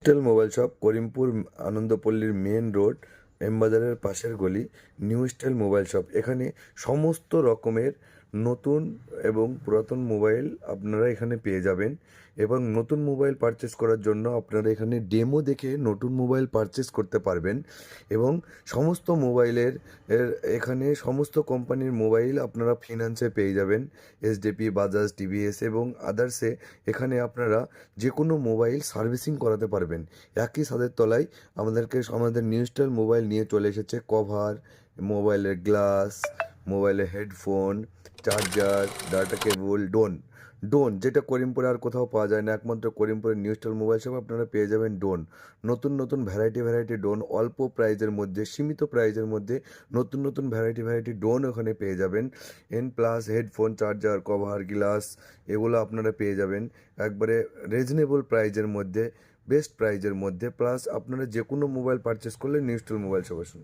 টেল mobile shop Karimpur আনন্দপল্লীর main road এমবাজারের পাশের গলি নিউ স্টাইল মোবাইল শপ। এখানে সমস্ত রকমের নতুন এবং পুরাতন মোবাইল আপনারা এখানে পেয়ে যাবেন এবং নতুন মোবাইল পারচেস করার জন্য আপনারা এখানে ডেমো দেখে নতুন মোবাইল পারচেস করতে পারবেন এবং সমস্ত মোবাইলের এখানে সমস্ত কোম্পানির মোবাইল আপনারা ফিনান্সে পেয়ে যাবেন। এসডিপি, বাজাজ, টিভিএস এবং আদার্সে এখানে আপনারা যে কোনো মোবাইল সার্ভিসিং করাতে পারবেন। একই ছাদের তলায় আমাদের নিউ স্টাইল মোবাইল নিয়ে চলে এসেছে কভার, মোবাইলের গ্লাস, মোবাইলের হেডফোন, চার্জার, ডাটা কেবল, ডোন যেটা করিমপুরে আর কোথাও পাওয়া যায় না, একমাত্র করিমপুরের নিউ স্টাইল মোবাইল শপ আপনারা পেয়ে যাবেন ডোন। নতুন নতুন ভ্যারাইটি ডোন অল্প প্রাইজের মধ্যে, সীমিত প্রাইজের মধ্যে নতুন নতুন ভ্যারাইটি ডোন ওখানে পেয়ে যাবেন। Plus headphone, charger, cover, glass এগুলো আপনারা পেয়ে যাবেন একবারে রিজনেবল প্রাইজের মধ্যে, বেস্ট প্রাইজের মধ্যে। প্লাস আপনারা যে কোনো মোবাইল পারচেস করলে নিউ স্টাইল মোবাইল শপ আসুন।